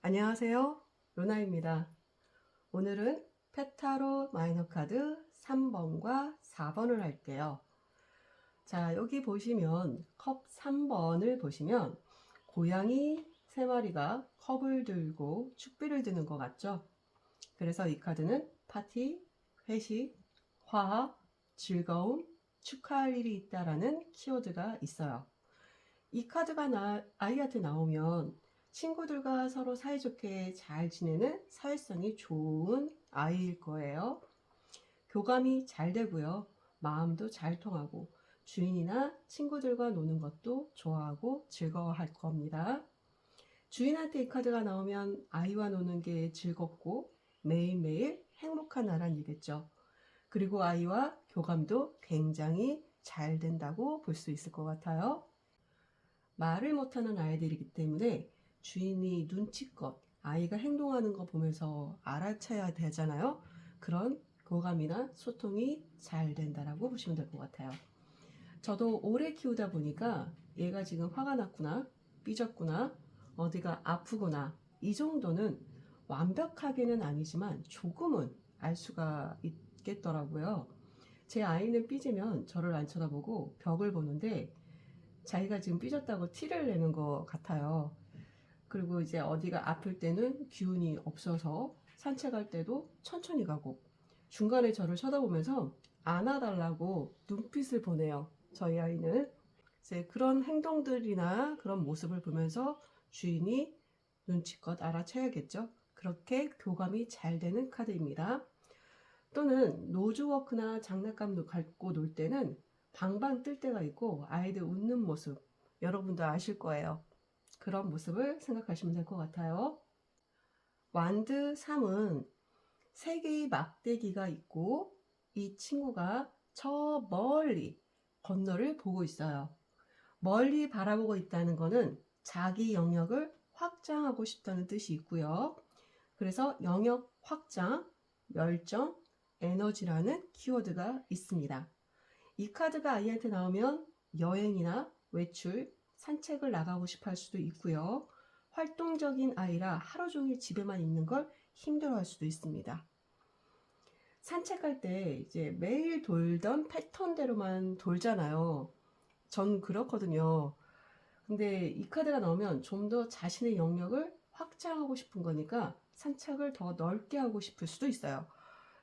안녕하세요. 로나입니다. 오늘은 페타로 마이너 카드 3번과 4번을 할게요. 자, 여기 보시면 컵 3번을 보시면 고양이 3마리가 컵을 들고 축배를 드는 것 같죠? 그래서 이 카드는 파티, 회식, 화합, 즐거움, 축하할 일이 있다라는 키워드가 있어요. 이 카드가 아이한테 나오면 친구들과 서로 사이좋게 잘 지내는 사회성이 좋은 아이일 거예요. 교감이 잘 되고요. 마음도 잘 통하고 주인이나 친구들과 노는 것도 좋아하고 즐거워할 겁니다. 주인한테 이 카드가 나오면 아이와 노는 게 즐겁고 매일매일 행복한 나란 얘기겠죠. 그리고 아이와 교감도 굉장히 잘 된다고 볼 수 있을 것 같아요. 말을 못하는 아이들이기 때문에 주인이 눈치껏 아이가 행동하는 거 보면서 알아채야 되잖아요. 그런 교감이나 소통이 잘 된다라고 보시면 될 것 같아요. 저도 오래 키우다 보니까 얘가 지금 화가 났구나, 삐졌구나, 어디가 아프구나, 이 정도는 완벽하게는 아니지만 조금은 알 수가 있겠더라고요. 제 아이는 삐지면 저를 안 쳐다보고 벽을 보는데 자기가 지금 삐졌다고 티를 내는 것 같아요. 그리고 이제 어디가 아플 때는 기운이 없어서 산책할 때도 천천히 가고 중간에 저를 쳐다보면서 안아달라고 눈빛을 보내요. 저희 아이는 이제 그런 행동들이나 그런 모습을 보면서 주인이 눈치껏 알아채야겠죠. 그렇게 교감이 잘 되는 카드입니다. 또는 노즈워크나 장난감 갖고 놀 때는 방방 뜰 때가 있고 아이들 웃는 모습 여러분도 아실 거예요. 그런 모습을 생각하시면 될 것 같아요. 완드 3은 3개의 막대기가 있고 이 친구가 저 멀리 건너를 보고 있어요. 멀리 바라보고 있다는 것은 자기 영역을 확장하고 싶다는 뜻이 있고요. 그래서 영역 확장, 멸정, 에너지라는 키워드가 있습니다. 이 카드가 아이한테 나오면 여행이나 외출, 산책을 나가고 싶어 할 수도 있고요. 활동적인 아이라 하루 종일 집에만 있는 걸 힘들어 할 수도 있습니다. 산책할 때 이제 매일 돌던 패턴대로만 돌잖아요. 전 그렇거든요. 근데 이 카드가 나오면 좀 더 자신의 영역을 확장하고 싶은 거니까 산책을 더 넓게 하고 싶을 수도 있어요.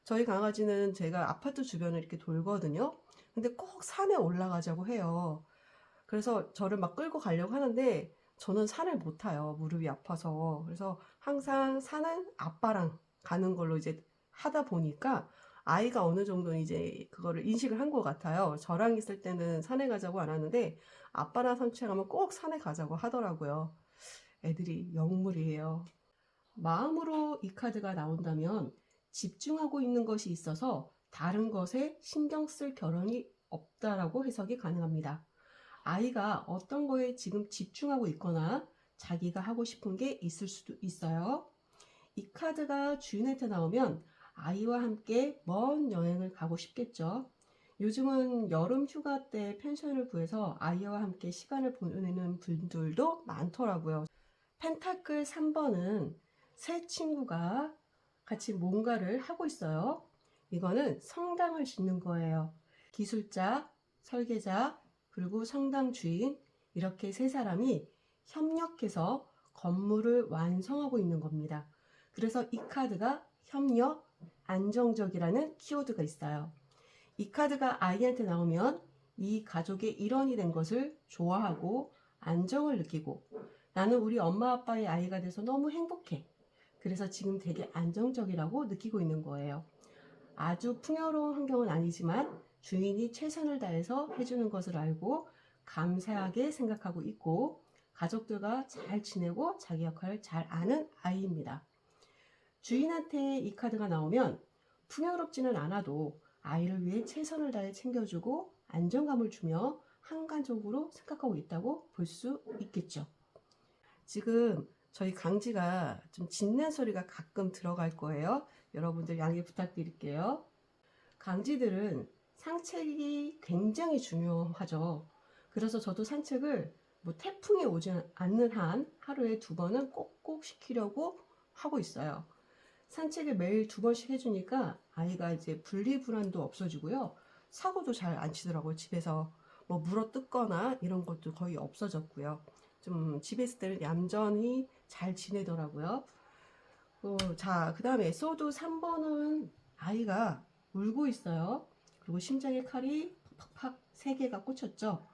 저희 강아지는 제가 아파트 주변을 이렇게 돌거든요. 근데 꼭 산에 올라가자고 해요. 그래서 저를 막 끌고 가려고 하는데 저는 산을 못 타요. 무릎이 아파서. 그래서 항상 산은 아빠랑 가는 걸로 이제 하다 보니까 아이가 어느 정도 이제 그거를 인식을 한 것 같아요. 저랑 있을 때는 산에 가자고 안 하는데 아빠랑 산책하면 꼭 산에 가자고 하더라고요. 애들이 영물이에요. 마음으로 이 카드가 나온다면 집중하고 있는 것이 있어서 다른 것에 신경 쓸 겨를이 없다라고 해석이 가능합니다. 아이가 어떤 거에 지금 집중하고 있거나 자기가 하고 싶은 게 있을 수도 있어요. 이 카드가 주인한테 나오면 아이와 함께 먼 여행을 가고 싶겠죠. 요즘은 여름 휴가 때 펜션을 구해서 아이와 함께 시간을 보내는 분들도 많더라고요. 펜타클 3번은 새 친구가 같이 뭔가를 하고 있어요. 이거는 성당을 짓는 거예요. 기술자, 설계자, 그리고 성당 주인 이렇게 세 사람이 협력해서 건물을 완성하고 있는 겁니다. 그래서 이 카드가 협력, 안정적이라는 키워드가 있어요. 이 카드가 아이한테 나오면 이 가족의 일원이 된 것을 좋아하고 안정을 느끼고 나는 우리 엄마 아빠의 아이가 돼서 너무 행복해. 그래서 지금 되게 안정적이라고 느끼고 있는 거예요. 아주 풍요로운 환경은 아니지만 주인이 최선을 다해서 해주는 것을 알고 감사하게 생각하고 있고 가족들과 잘 지내고 자기 역할을 잘 아는 아이입니다. 주인한테 이 카드가 나오면 풍요롭지는 않아도 아이를 위해 최선을 다해 챙겨주고 안정감을 주며 한가족으로 생각하고 있다고 볼 수 있겠죠. 지금 저희 강지가 좀 짖는 소리가 가끔 들어갈 거예요. 여러분들 양해 부탁드릴게요. 강지들은 산책이 굉장히 중요하죠. 그래서 저도 산책을 뭐 태풍이 오지 않는 한 하루에 2번은 꼭꼭 시키려고 하고 있어요. 산책을 매일 2번씩 해주니까 아이가 이제 분리불안도 없어지고요. 사고도 잘 안 치더라고요. 집에서 뭐 물어 뜯거나 이런 것도 거의 없어졌고요. 좀 집에 있을 때는 얌전히 잘 지내더라고요. 자, 그 다음에 에소드 3번은 아이가 울고 있어요. 그리고 심장에 칼이 팍팍팍 3개가 꽂혔죠.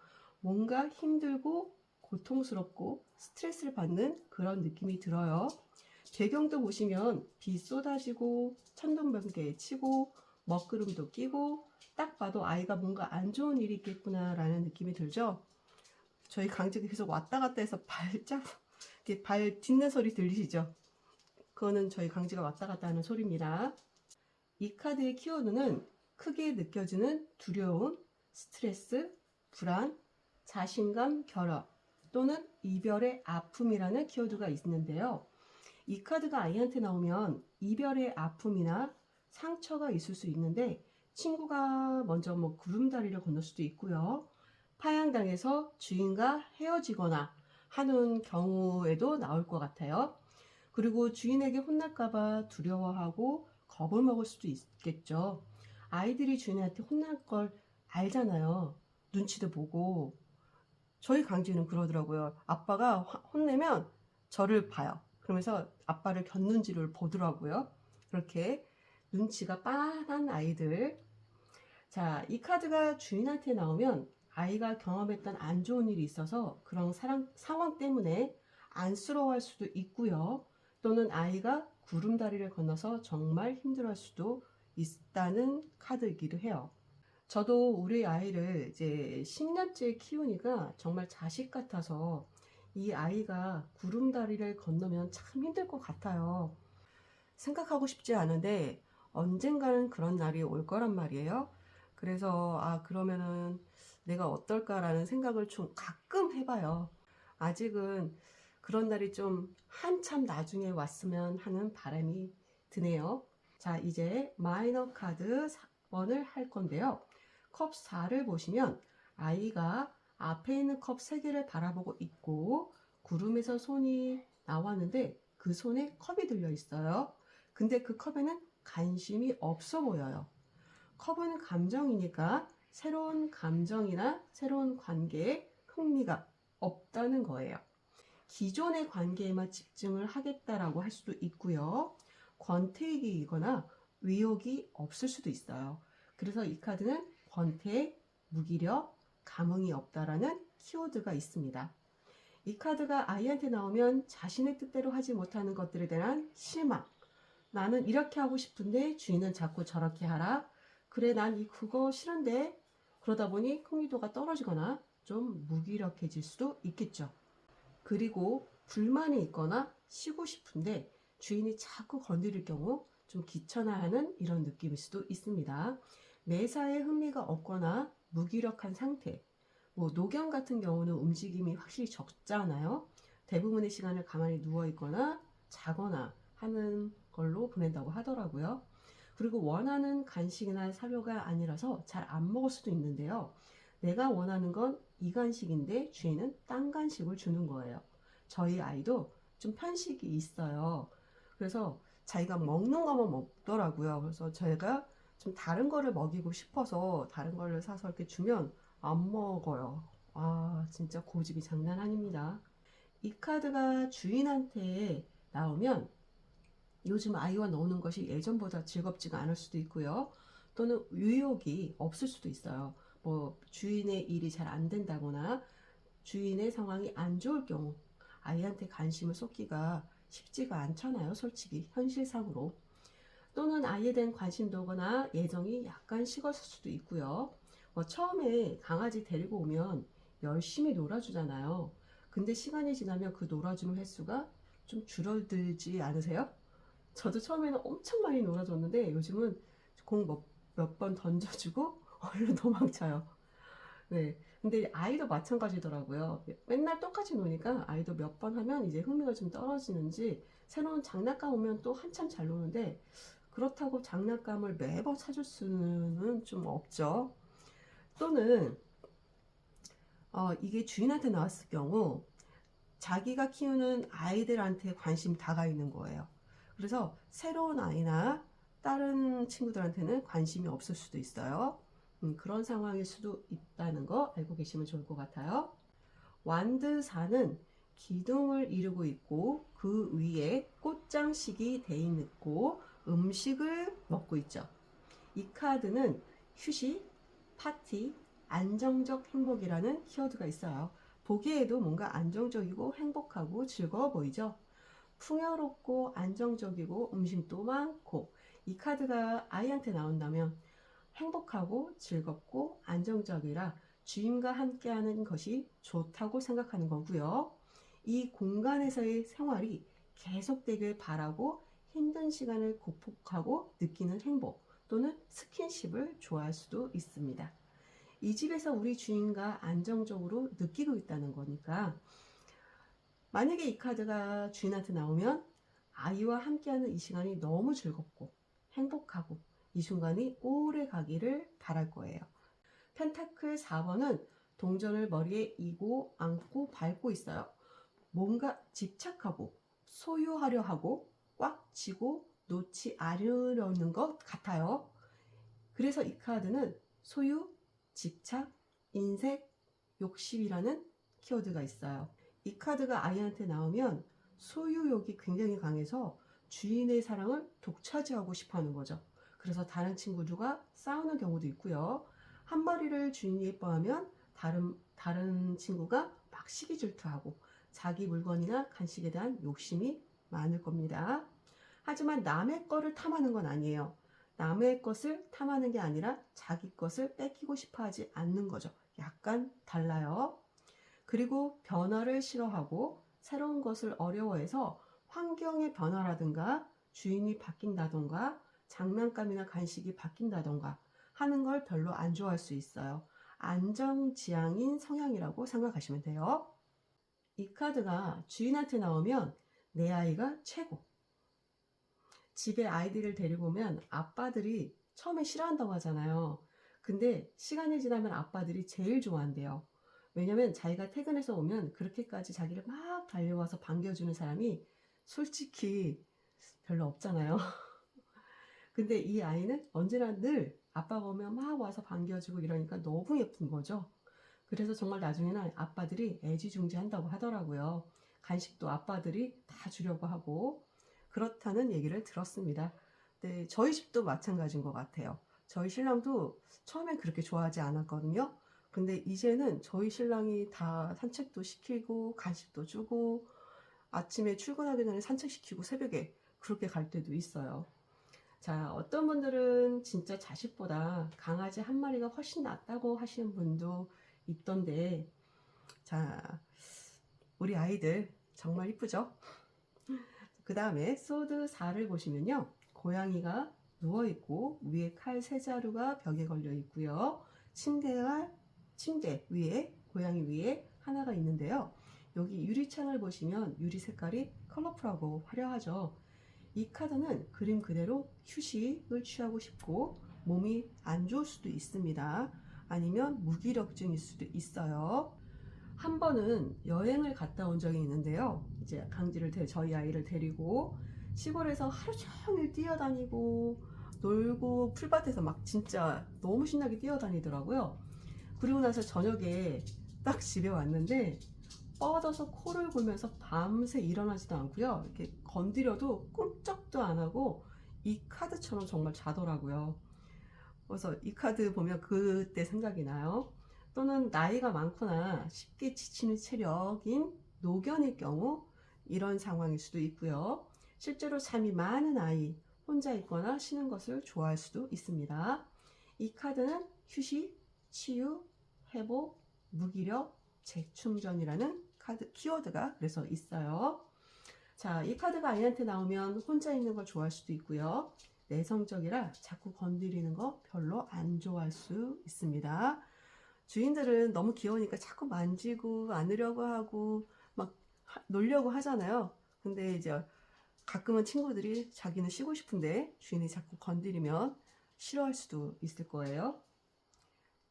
뭔가 힘들고 고통스럽고 스트레스를 받는 그런 느낌이 들어요. 배경도 보시면 비 쏟아지고 천둥번개에 치고 먹구름도 끼고 딱 봐도 아이가 뭔가 안 좋은 일이 있겠구나 라는 느낌이 들죠. 저희 강지가 계속 왔다 갔다 해서 발자국, 발 딛는 소리 들리시죠? 그거는 저희 강지가 왔다 갔다 하는 소리입니다. 이 카드의 키워드는 크게 느껴지는 두려움, 스트레스, 불안, 자신감 결합 또는 이별의 아픔이라는 키워드가 있는데요. 이 카드가 아이한테 나오면 이별의 아픔이나 상처가 있을 수 있는데 친구가 먼저 뭐 구름다리를 건널 수도 있고요. 파양당해서 주인과 헤어지거나 하는 경우에도 나올 것 같아요. 그리고 주인에게 혼날까봐 두려워하고 겁을 먹을 수도 있겠죠. 아이들이 주인한테 혼날 걸 알잖아요. 눈치도 보고. 저희 강지는 그러더라고요. 아빠가 혼내면 저를 봐요. 그러면서 아빠를 곁눈질을 보더라고요. 그렇게 눈치가 빠른 아이들. 자, 이 카드가 주인한테 나오면 아이가 경험했던 안 좋은 일이 있어서 그런 상황 때문에 안쓰러워할 수도 있고요. 또는 아이가 구름다리를 건너서 정말 힘들어할 수도 있다는 카드이기도 해요. 저도 우리 아이를 이제 10년째 키우니까 정말 자식 같아서 이 아이가 구름다리를 건너면 참 힘들 것 같아요. 생각하고 싶지 않은데 언젠가는 그런 날이 올 거란 말이에요. 그래서 그러면은 내가 어떨까라는 생각을 좀 가끔 해봐요. 아직은 그런 날이 좀 한참 나중에 왔으면 하는 바람이 드네요. 자, 이제 마이너 카드 4번을 할 건데요. 컵 4를 보시면 아이가 앞에 있는 컵 3개를 바라보고 있고 구름에서 손이 나왔는데 그 손에 컵이 들려 있어요. 근데 그 컵에는 관심이 없어 보여요. 컵은 감정이니까 새로운 감정이나 새로운 관계에 흥미가 없다는 거예요. 기존의 관계에만 집중을 하겠다라고 할 수도 있고요. 권태기이거나 의욕이 없을 수도 있어요. 그래서 이 카드는 권태, 무기력, 감흥이 없다라는 키워드가 있습니다. 이 카드가 아이한테 나오면 자신의 뜻대로 하지 못하는 것들에 대한 실망. 나는 이렇게 하고 싶은데 주인은 자꾸 저렇게 하라. 그래, 난 그거 싫은데. 그러다 보니 흥미도가 떨어지거나 좀 무기력해질 수도 있겠죠. 그리고 불만이 있거나 쉬고 싶은데 주인이 자꾸 건드릴 경우 좀 귀찮아하는 이런 느낌일 수도 있습니다. 매사에 흥미가 없거나 무기력한 상태. 뭐 노견 같은 경우는 움직임이 확실히 적잖아요. 대부분의 시간을 가만히 누워 있거나 자거나 하는 걸로 보낸다고 하더라고요. 그리고 원하는 간식이나 사료가 아니라서 잘 안 먹을 수도 있는데요. 내가 원하는 건 이 간식인데 주인은 딴 간식을 주는 거예요. 저희 아이도 좀 편식이 있어요. 그래서 자기가 먹는 것만 먹더라고요. 그래서 저희가 좀 다른 거를 먹이고 싶어서 다른 거를 사서 이렇게 주면 안 먹어요. 진짜 고집이 장난 아닙니다. 이 카드가 주인한테 나오면 요즘 아이와 노는 것이 예전보다 즐겁지가 않을 수도 있고요. 또는 의욕이 없을 수도 있어요. 뭐 주인의 일이 잘 안 된다거나 주인의 상황이 안 좋을 경우 아이한테 관심을 쏟기가 쉽지가 않잖아요. 솔직히 현실상으로. 또는 아이에 대한 관심도거나 애정이 약간 식었을 수도 있고요. 뭐 처음에 강아지 데리고 오면 열심히 놀아주잖아요. 근데 시간이 지나면 그 놀아주는 횟수가 좀 줄어들지 않으세요? 저도 처음에는 엄청 많이 놀아줬는데 요즘은 공 몇 번 던져주고 얼른 도망쳐요. 네. 근데 아이도 마찬가지더라고요. 맨날 똑같이 노니까 아이도 몇 번 하면 이제 흥미가 좀 떨어지는지 새로운 장난감 오면 또 한참 잘 노는데 그렇다고 장난감을 매번 사줄 수는 좀 없죠. 또는 이게 주인한테 나왔을 경우 자기가 키우는 아이들한테 관심이 다가 있는 거예요. 그래서 새로운 아이나 다른 친구들한테는 관심이 없을 수도 있어요. 그런 상황일 수도 있다는 거 알고 계시면 좋을 것 같아요. 완드사는 기둥을 이루고 있고 그 위에 꽃장식이 돼 있고 음식을 먹고 있죠. 이 카드는 휴식, 파티, 안정적 행복이라는 키워드가 있어요. 보기에도 뭔가 안정적이고 행복하고 즐거워 보이죠? 풍요롭고 안정적이고 음식도 많고 이 카드가 아이한테 나온다면 행복하고 즐겁고 안정적이라 주인과 함께하는 것이 좋다고 생각하는 거고요. 이 공간에서의 생활이 계속되길 바라고 힘든 시간을 극복하고 느끼는 행복 또는 스킨십을 좋아할 수도 있습니다. 이 집에서 우리 주인과 안정적으로 느끼고 있다는 거니까 만약에 이 카드가 주인한테 나오면 아이와 함께하는 이 시간이 너무 즐겁고 행복하고 이 순간이 오래 가기를 바랄 거예요. 펜타클 4번은 동전을 머리에 이고 안고 밟고 있어요. 뭔가 집착하고 소유하려 하고 꽉 쥐고 놓지 않으려는 것 같아요. 그래서 이 카드는 소유, 집착, 인색, 욕심이라는 키워드가 있어요. 이 카드가 아이한테 나오면 소유욕이 굉장히 강해서 주인의 사랑을 독차지하고 싶어 하는 거죠. 그래서 다른 친구들과 싸우는 경우도 있고요. 한 마리를 주인이 예뻐하면 다른 친구가 막 시기 질투하고 자기 물건이나 간식에 대한 욕심이 많을 겁니다. 하지만 남의 거를 탐하는 건 아니에요. 남의 것을 탐하는 게 아니라 자기 것을 뺏기고 싶어 하지 않는 거죠. 약간 달라요. 그리고 변화를 싫어하고 새로운 것을 어려워해서 환경의 변화라든가 주인이 바뀐다던가 장난감이나 간식이 바뀐다던가 하는 걸 별로 안 좋아할 수 있어요. 안정지향인 성향이라고 생각하시면 돼요. 이 카드가 주인한테 나오면 내 아이가 최고. 집에 아이들을 데리고 오면 아빠들이 처음에 싫어한다고 하잖아요. 근데 시간이 지나면 아빠들이 제일 좋아한대요. 왜냐면 자기가 퇴근해서 오면 그렇게까지 자기를 막 달려와서 반겨주는 사람이 솔직히 별로 없잖아요. 근데 이 아이는 언제나 늘 아빠가 오면 막 와서 반겨주고 이러니까 너무 예쁜 거죠. 그래서 정말 나중에는 아빠들이 애지중지한다고 하더라고요. 간식도 아빠들이 다 주려고 하고 그렇다는 얘기를 들었습니다. 네, 저희 집도 마찬가지인 것 같아요. 저희 신랑도 처음엔 그렇게 좋아하지 않았거든요. 근데 이제는 저희 신랑이 다 산책도 시키고 간식도 주고 아침에 출근하기 전에 산책시키고 새벽에 그렇게 갈 때도 있어요. 자, 어떤 분들은 진짜 자식보다 강아지 한 마리가 훨씬 낫다고 하시는 분도 있던데, 자, 우리 아이들 정말 이쁘죠? 그 다음에 소드 4를 보시면요. 고양이가 누워있고 위에 칼 세 자루가 벽에 걸려 있고요. 침대 위에 고양이 위에 하나가 있는데요. 여기 유리창을 보시면 유리 색깔이 컬러풀하고 화려하죠. 이 카드는 그림 그대로 휴식을 취하고 싶고 몸이 안 좋을 수도 있습니다. 아니면 무기력증일 수도 있어요. 한 번은 여행을 갔다 온 적이 있는데요. 이제 저희 아이를 데리고 시골에서 하루 종일 뛰어다니고 놀고 풀밭에서 막 진짜 너무 신나게 뛰어다니더라고요. 그리고 나서 저녁에 딱 집에 왔는데 뻗어서 코를 골면서 밤새 일어나지도 않고요. 이렇게 건드려도 꿈쩍도 안 하고 이 카드처럼 정말 자더라고요. 그래서 이 카드 보면 그때 생각이 나요. 또는 나이가 많거나 쉽게 지치는 체력인 노견일 경우 이런 상황일 수도 있고요. 실제로 잠이 많은 아이, 혼자 있거나 쉬는 것을 좋아할 수도 있습니다. 이 카드는 휴식, 치유, 회복, 무기력, 재충전이라는 카드 키워드가 그래서 있어요. 자, 이 카드가 아이한테 나오면 혼자 있는 걸 좋아할 수도 있고요. 내성적이라 자꾸 건드리는 거 별로 안 좋아할 수 있습니다. 주인들은 너무 귀여우니까 자꾸 만지고 안으려고 하고 막 놀려고 하잖아요. 근데 이제 가끔은 친구들이 자기는 쉬고 싶은데 주인이 자꾸 건드리면 싫어할 수도 있을 거예요.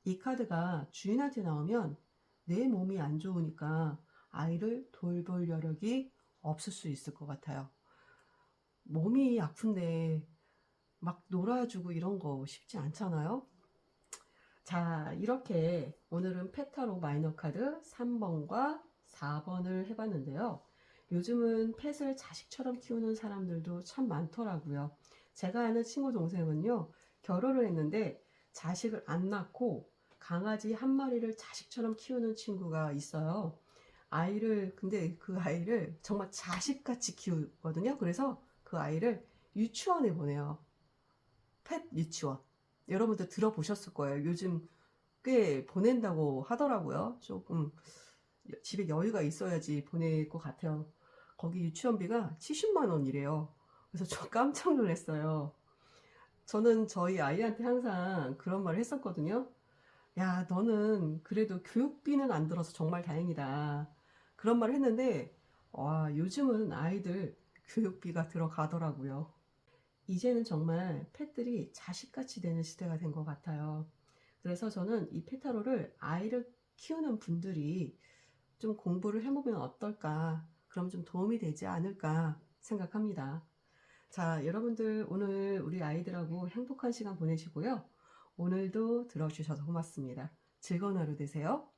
이 카드가 주인한테 나오면 내 몸이 안 좋으니까 아이를 돌볼 여력이 없을 수 있을 것 같아요. 몸이 아픈데 막 놀아주고 이런 거 쉽지 않잖아요. 자, 이렇게 오늘은 페타로 마이너 카드 3번과 4번을 해봤는데요. 요즘은 펫을 자식처럼 키우는 사람들도 참 많더라고요. 제가 아는 친구 동생은요, 결혼을 했는데 자식을 안 낳고 강아지 한 마리를 자식처럼 키우는 친구가 있어요. 근데 그 아이를 정말 자식같이 키우거든요. 그래서 그 아이를 유치원에 보내요. 펫 유치원. 여러분들 들어보셨을 거예요. 요즘 꽤 보낸다고 하더라고요. 조금 집에 여유가 있어야지 보낼 것 같아요. 거기 유치원비가 70만 원이래요. 그래서 저 깜짝 놀랐어요. 저는 저희 아이한테 항상 그런 말을 했었거든요. 야, 너는 그래도 교육비는 안 들어서 정말 다행이다. 그런 말을 했는데, 와, 요즘은 아이들 교육비가 들어가더라고요. 이제는 정말 펫들이 자식같이 되는 시대가 된 것 같아요. 그래서 저는 이 페타로를 아이를 키우는 분들이 좀 공부를 해보면 어떨까? 그럼 좀 도움이 되지 않을까 생각합니다. 자, 여러분들 오늘 우리 아이들하고 행복한 시간 보내시고요. 오늘도 들어주셔서 고맙습니다. 즐거운 하루 되세요.